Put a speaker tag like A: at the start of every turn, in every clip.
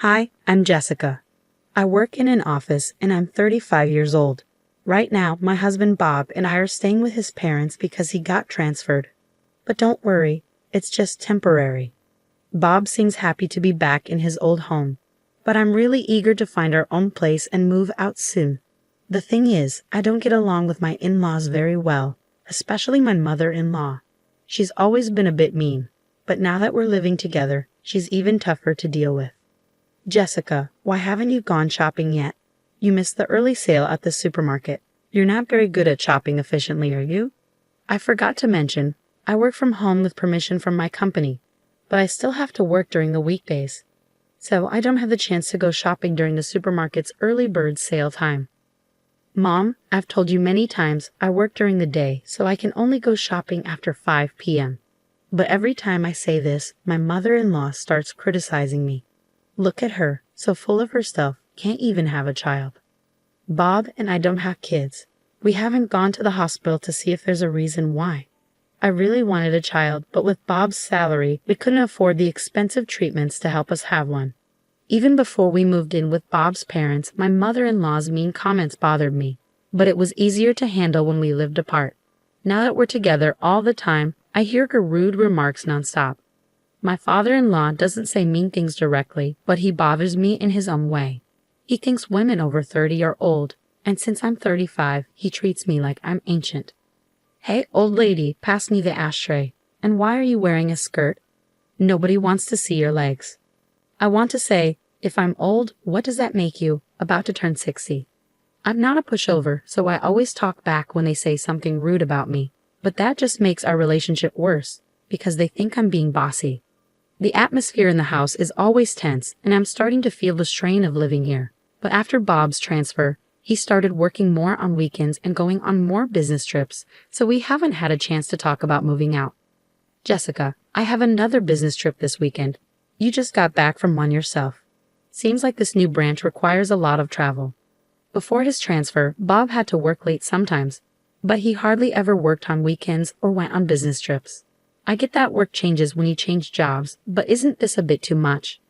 A: Hi, I'm Jessica. I work in an office and I'm 35 years old. Right now, my husband Bob and I are staying with his parents because he got transferred. But don't worry, it's just temporary. Bob seems happy to be back in his old home, but I'm really eager to find our own place and move out soon. The thing is, I don't get along with my in-laws very well, especially my mother-in-law. She's always been a bit mean, but now that we're living together, she's even tougher to deal with. Jessica, why haven't you gone shopping yet? You missed the early sale at the supermarket. You're not very good at shopping efficiently, are you? I forgot to mention, I work from home with permission from my company, but I still have to work during the weekdays. So I don't have the chance to go shopping during the supermarket's early bird sale time. Mom, I've told you many times I work during the day, so I can only go shopping after 5 p.m. But every time I say this, my mother-in-law starts criticizing me. Look at her, so full of herself, can't even have a child. Bob and I don't have kids. We haven't gone to the hospital to see if there's a reason why. I really wanted a child, but with Bob's salary, we couldn't afford the expensive treatments to help us have one. Even before we moved in with Bob's parents, my mother-in-law's mean comments bothered me, but it was easier to handle when we lived apart. Now that we're together all the time, I hear her rude remarks nonstop. My father-in-law doesn't say mean things directly, but he bothers me in his own way. He thinks women over 30 are old, and since I'm 35, he treats me like I'm ancient. Hey, old lady, pass me the ashtray. And why are you wearing a skirt? Nobody wants to see your legs. I want to say, if I'm old, what does that make you? About to turn 60. I'm not a pushover, so I always talk back when they say something rude about me. But that just makes our relationship worse, because they think I'm being bossy. The atmosphere in the house is always tense, and I'm starting to feel the strain of living here. But after Bob's transfer, he started working more on weekends and going on more business trips, so we haven't had a chance to talk about moving out. Jessica, I have another business trip this weekend. You just got back from one yourself. Seems like this new branch requires a lot of travel. Before his transfer, Bob had to work late sometimes, but he hardly ever worked on weekends or went on business trips. I get that work changes when you change jobs, but isn't this a bit too much?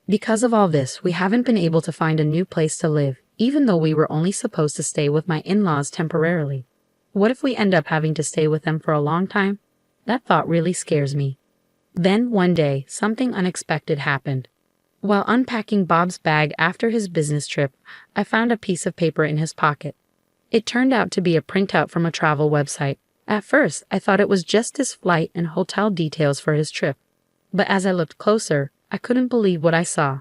A: Because of all this, we haven't been able to find a new place to live, even though we were only supposed to stay with my in-laws temporarily. What if we end up having to stay with them for a long time? That thought really scares me. Then, one day, something unexpected happened. While unpacking Bob's bag after his business trip, I found a piece of paper in his pocket. It turned out to be a printout from a travel website. At first, I thought it was just his flight and hotel details for his trip. But as I looked closer, I couldn't believe what I saw.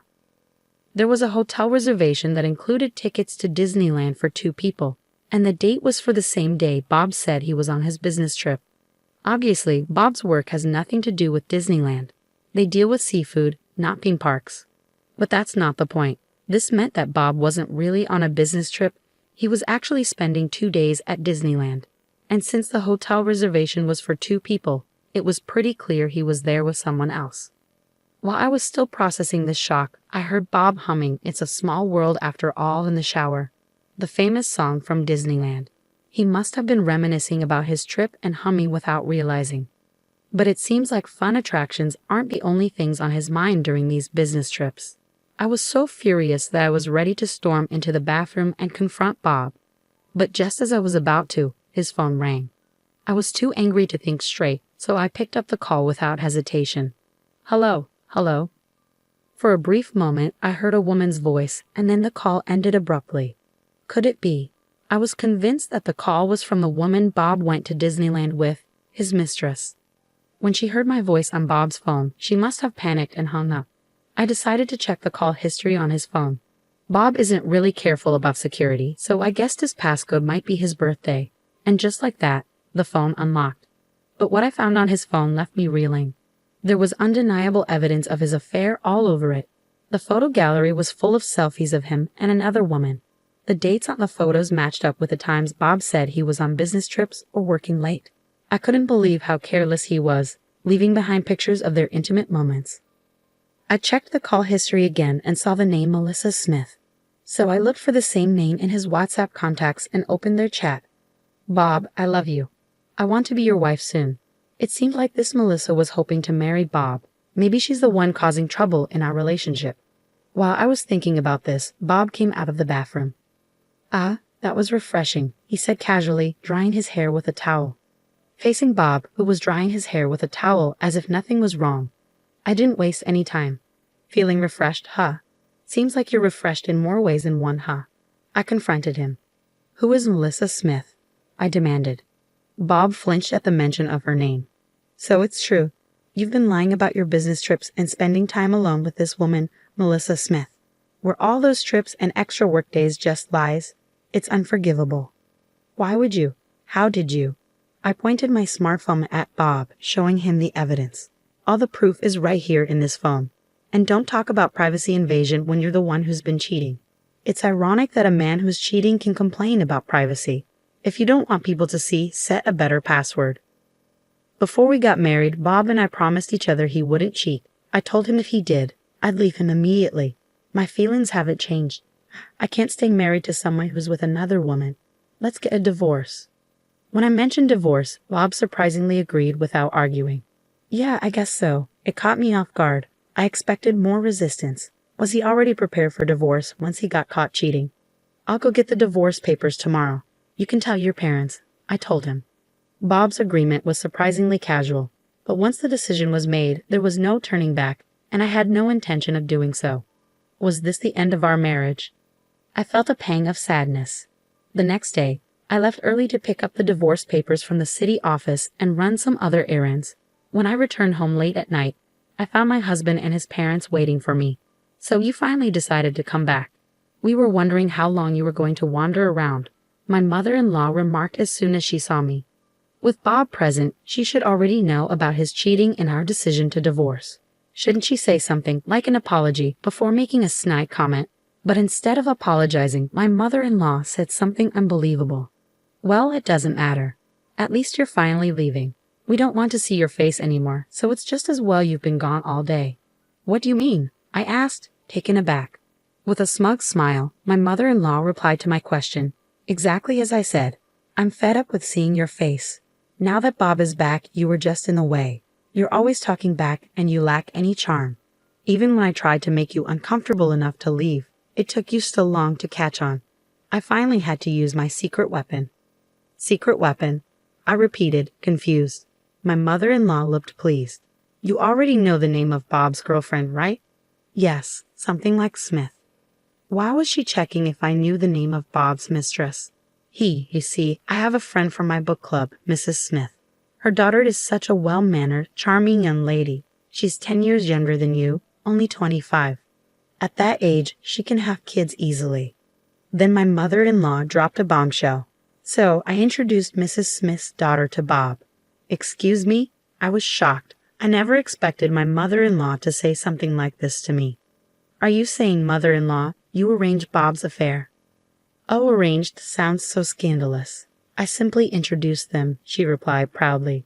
A: There was a hotel reservation that included tickets to Disneyland for 2 people, and the date was for the same day Bob said he was on his business trip. Obviously, Bob's work has nothing to do with Disneyland. They deal with seafood, not theme parks. But that's not the point. This meant that Bob wasn't really on a business trip. He was actually spending 2 days at Disneyland. And since the hotel reservation was for 2 people, it was pretty clear he was there with someone else. While I was still processing this shock, I heard Bob humming "It's a Small World After All" in the shower, the famous song from Disneyland. He must have been reminiscing about his trip and humming without realizing. But it seems like fun attractions aren't the only things on his mind during these business trips. I was so furious that I was ready to storm into the bathroom and confront Bob. But just as I was about to, his phone rang. I was too angry to think straight, so I picked up the call without hesitation. Hello. For a brief moment, I heard a woman's voice, and then the call ended abruptly. Could it be? I was convinced that the call was from the woman Bob went to Disneyland with, his mistress. When she heard my voice on Bob's phone, she must have panicked and hung up. I decided to check the call history on his phone. Bob isn't really careful about security, so I guessed his passcode might be his birthday. And just like that, the phone unlocked. But what I found on his phone left me reeling. There was undeniable evidence of his affair all over it. The photo gallery was full of selfies of him and another woman. The dates on the photos matched up with the times Bob said he was on business trips or working late. I couldn't believe how careless he was, leaving behind pictures of their intimate moments. I checked the call history again and saw the name Melissa Smith. So I looked for the same name in his WhatsApp contacts and opened their chat. Bob, I love you. I want to be your wife soon. It seemed like this Melissa was hoping to marry Bob. Maybe she's the one causing trouble in our relationship. While I was thinking about this, Bob came out of the bathroom. "Ah, that was refreshing," he said casually, drying his hair with a towel. Facing Bob, who was drying his hair with a towel as if nothing was wrong, I didn't waste any time. "Feeling refreshed, huh? Seems like you're refreshed in more ways than one, huh?" I confronted him. "Who is Melissa Smith?" I demanded. Bob flinched at the mention of her name. "So it's true. You've been lying about your business trips and spending time alone with this woman, Melissa Smith. Were all those trips and extra work days just lies? It's unforgivable." "Why would you? How did you?" I pointed my smartphone at Bob, showing him the evidence. "All the proof is right here in this phone. And don't talk about privacy invasion when you're the one who's been cheating. It's ironic that a man who's cheating can complain about privacy. If you don't want people to see, set a better password." Before we got married, Bob and I promised each other he wouldn't cheat. I told him if he did, I'd leave him immediately. My feelings haven't changed. I can't stay married to someone who's with another woman. Let's get a divorce. When I mentioned divorce, Bob surprisingly agreed without arguing. "Yeah, I guess so." It caught me off guard. I expected more resistance. Was he already prepared for divorce once he got caught cheating? "I'll go get the divorce papers tomorrow. You can tell your parents," I told him. Bob's agreement was surprisingly casual, but once the decision was made, there was no turning back, and I had no intention of doing so. Was this the end of our marriage? I felt a pang of sadness. The next day, I left early to pick up the divorce papers from the city office and run some other errands. When I returned home late at night, I found my husband and his parents waiting for me. "So you finally decided to come back. We were wondering how long you were going to wander around," my mother-in-law remarked as soon as she saw me. With Bob present, she should already know about his cheating and our decision to divorce. Shouldn't she say something like an apology before making a snide comment? But instead of apologizing, my mother-in-law said something unbelievable. "Well, it doesn't matter. At least you're finally leaving. We don't want to see your face anymore, so it's just as well you've been gone all day." "What do you mean?" I asked, taken aback. With a smug smile, my mother-in-law replied to my question, "Exactly as I said. I'm fed up with seeing your face. Now that Bob is back, you were just in the way. You're always talking back and you lack any charm. Even when I tried to make you uncomfortable enough to leave, it took you so long to catch on. I finally had to use my secret weapon." "Secret weapon?" I repeated, confused. My mother-in-law looked pleased. "You already know the name of Bob's girlfriend, right?" "Yes, something like Smith." Why was she checking if I knew the name of Bob's mistress? You see, I have a friend from my book club, Mrs. Smith. Her daughter is such a well-mannered, charming young lady. She's 10 years younger than you, only 25. At that age, she can have kids easily. Then my mother-in-law dropped a bombshell. So I introduced Mrs. Smith's daughter to Bob. Excuse me? I was shocked. I never expected my mother-in-law to say something like this to me. "Are you saying, mother-in-law, you arranged Bob's affair?" "Oh, arranged sounds so scandalous. I simply introduced them," she replied proudly.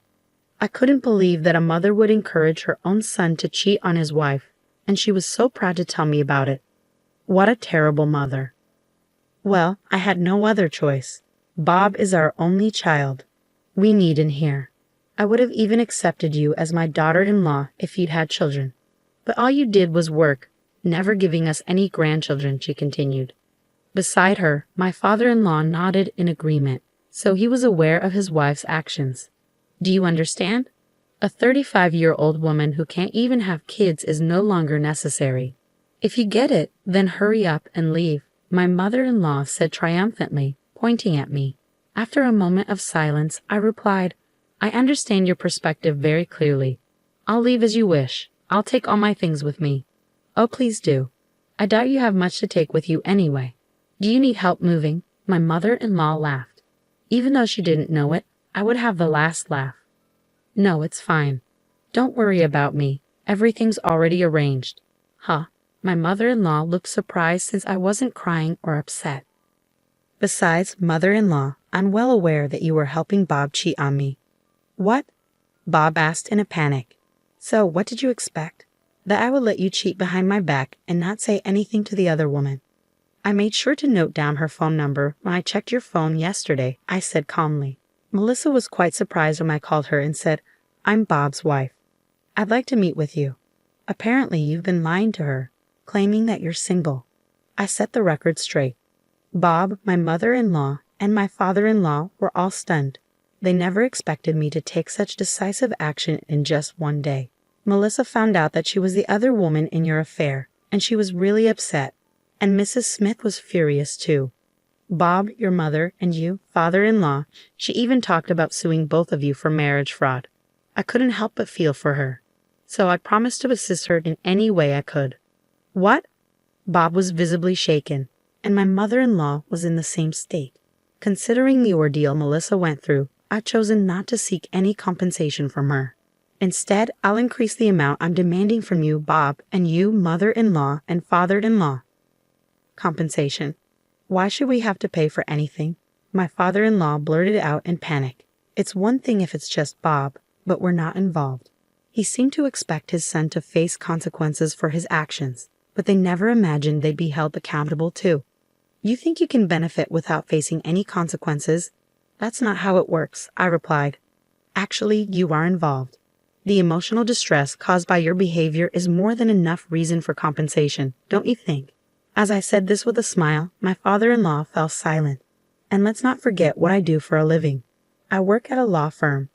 A: I couldn't believe that a mother would encourage her own son to cheat on his wife, and she was so proud to tell me about it. What a terrible mother. Well, I had no other choice. Bob is our only child. We need him here. I would have even accepted you as my daughter-in-law if you'd had children. But all you did was work, never giving us any grandchildren," she continued. Beside her, my father-in-law nodded in agreement, so he was aware of his wife's actions. "Do you understand? A 35-year-old woman who can't even have kids is no longer necessary. If you get it, then hurry up and leave," my mother-in-law said triumphantly, pointing at me. After a moment of silence, I replied, "I understand your perspective very clearly. I'll leave as you wish. I'll take all my things with me." "Oh, please do. I doubt you have much to take with you anyway. Do you need help moving?" My mother-in-law laughed. Even though she didn't know it, I would have the last laugh. "No, it's fine. Don't worry about me. Everything's already arranged." Huh. My mother-in-law looked surprised since I wasn't crying or upset. "Besides, mother-in-law, I'm well aware that you were helping Bob cheat on me." "What?" Bob asked in a panic. "So, what did you expect? That I would let you cheat behind my back and not say anything to the other woman?" "I made sure to note down her phone number when I checked your phone yesterday," I said calmly. Melissa was quite surprised when I called her and said, "I'm Bob's wife. I'd like to meet with you. Apparently you've been lying to her. claiming that you're single. I set the record straight. Bob, my mother-in-law, and my father-in-law were all stunned. They never expected me to take such decisive action in just one day. Melissa found out that she was the other woman in your affair, and she was really upset. And Mrs. Smith was furious too. Bob, your mother, and you, father-in-law, she even talked about suing both of you for marriage fraud. I couldn't help but feel for her. So I promised to assist her in any way I could. What? Bob was visibly shaken, and my mother-in-law was in the same state. Considering the ordeal Melissa went through, I've chosen not to seek any compensation from her. Instead, I'll increase the amount I'm demanding from you, Bob, and you, mother-in-law and father-in-law. Compensation. Why should we have to pay for anything? My father-in-law blurted out in panic. It's one thing if it's just Bob, but we're not involved. He seemed to expect his son to face consequences for his actions, but they never imagined they'd be held accountable too. You think you can benefit without facing any consequences? That's not how it works, I replied. Actually, you are involved. The emotional distress caused by your behavior is more than enough reason for compensation, don't you think? As I said this with a smile, my father-in-law fell silent. And let's not forget what I do for a living. I work at a law firm.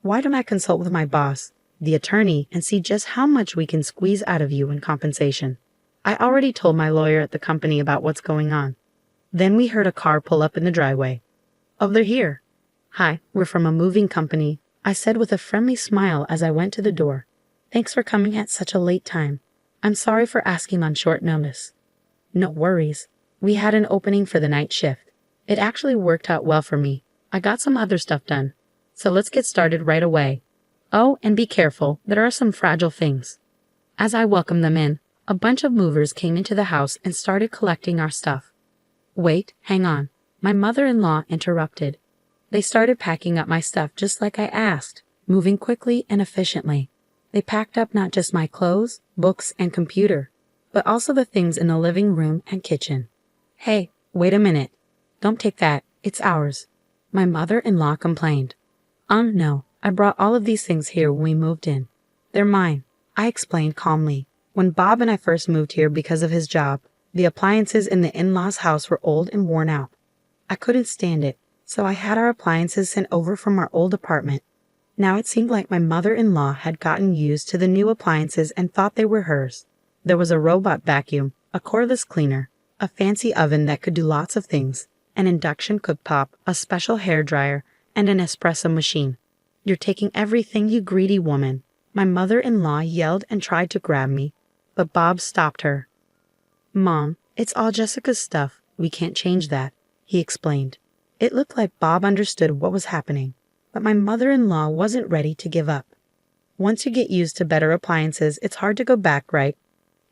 A: Why don't I consult with my boss, the attorney, and see just how much we can squeeze out of you in compensation? I already told my lawyer at the company about what's going on. Then we heard a car pull up in the driveway. Oh, they're here. Hi, we're from a moving company, I said with a friendly smile as I went to the door. Thanks for coming at such a late time. I'm sorry for asking on short notice. No worries. We had an opening for the night shift. It actually worked out well for me. I got some other stuff done. So let's get started right away. Oh, and be careful, there are some fragile things. As I welcomed them in, a bunch of movers came into the house and started collecting our stuff. Wait, hang on. My mother-in-law interrupted. They started packing up my stuff just like I asked, moving quickly and efficiently. They packed up not just my clothes, books, and computer, but also the things in the living room and kitchen. Hey, wait a minute. Don't take that. It's ours. My mother-in-law complained. No, I brought all of these things here when we moved in. They're mine, I explained calmly. When Bob and I first moved here because of his job, the appliances in the in-laws' house were old and worn out. I couldn't stand it, so I had our appliances sent over from our old apartment. Now it seemed like my mother-in-law had gotten used to the new appliances and thought they were hers. There was a robot vacuum, a cordless cleaner, a fancy oven that could do lots of things, an induction cooktop, a special hairdryer, and an espresso machine. You're taking everything, you greedy woman. My mother-in-law yelled and tried to grab me, but Bob stopped her. Mom, it's all Jessica's stuff. We can't change that, he explained. It looked like Bob understood what was happening, but my mother-in-law wasn't ready to give up. Once you get used to better appliances, it's hard to go back, right?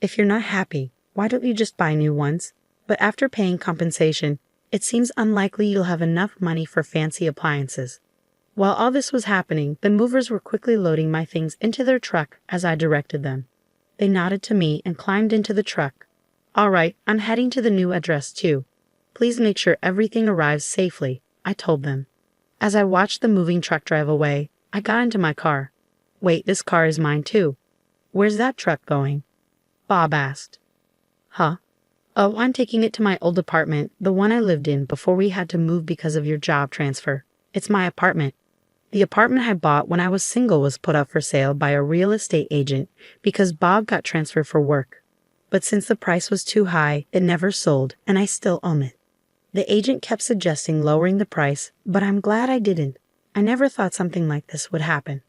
A: If you're not happy, why don't you just buy new ones? But after paying compensation, it seems unlikely you'll have enough money for fancy appliances. While all this was happening, the movers were quickly loading my things into their truck as I directed them. They nodded to me and climbed into the truck. All right, I'm heading to the new address too. Please make sure everything arrives safely, I told them. As I watched the moving truck drive away, I got into my car. Wait, this car is mine too. Where's that truck going? Bob asked. Huh? Oh, I'm taking it to my old apartment, the one I lived in before we had to move because of your job transfer. It's my apartment. The apartment I bought when I was single was put up for sale by a real estate agent because Bob got transferred for work. But since the price was too high, it never sold, and I still own it. The agent kept suggesting lowering the price, but I'm glad I didn't. I never thought something like this would happen.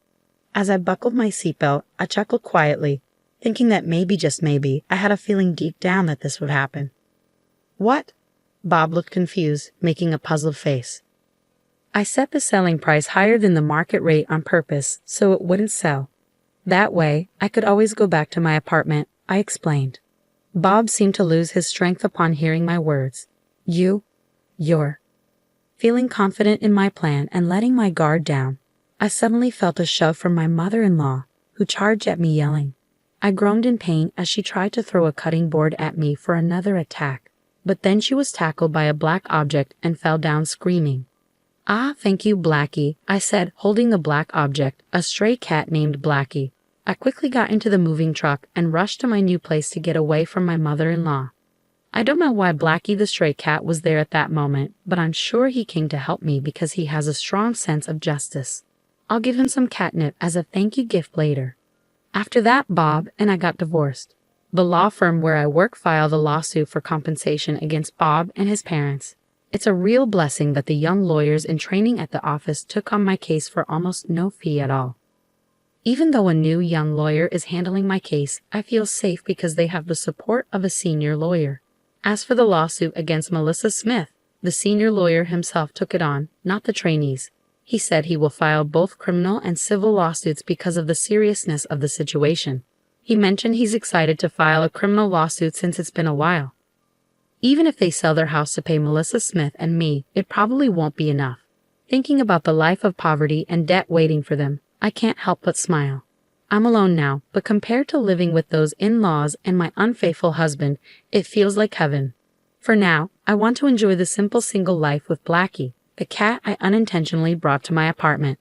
A: As I buckled my seatbelt, I chuckled quietly, thinking that maybe, just maybe, I had a feeling deep down that this would happen. What? Bob looked confused, making a puzzled face. I set the selling price higher than the market rate on purpose so it wouldn't sell. That way, I could always go back to my apartment, I explained. Bob seemed to lose his strength upon hearing my words. You're. Feeling confident in my plan and letting my guard down, I suddenly felt a shove from my mother-in-law, who charged at me yelling. I groaned in pain as she tried to throw a cutting board at me for another attack, but then she was tackled by a black object and fell down screaming. Ah, thank you, Blackie, I said, holding the black object, a stray cat named Blackie. I quickly got into the moving truck and rushed to my new place to get away from my mother-in-law. I don't know why Blackie the stray cat was there at that moment, but I'm sure he came to help me because he has a strong sense of justice. I'll give him some catnip as a thank you gift later. After that, Bob and I got divorced. The law firm where I work filed a lawsuit for compensation against Bob and his parents. It's a real blessing that the young lawyers in training at the office took on my case for almost no fee at all. Even though a new young lawyer is handling my case, I feel safe because they have the support of a senior lawyer. As for the lawsuit against Melissa Smith, the senior lawyer himself took it on, not the trainees. He said he will file both criminal and civil lawsuits because of the seriousness of the situation. He mentioned he's excited to file a criminal lawsuit since it's been a while. Even if they sell their house to pay Melissa Smith and me, it probably won't be enough. Thinking about the life of poverty and debt waiting for them, I can't help but smile. I'm alone now, but compared to living with those in-laws and my unfaithful husband, it feels like heaven. For now, I want to enjoy the simple single life with Blackie, the cat I unintentionally brought to my apartment.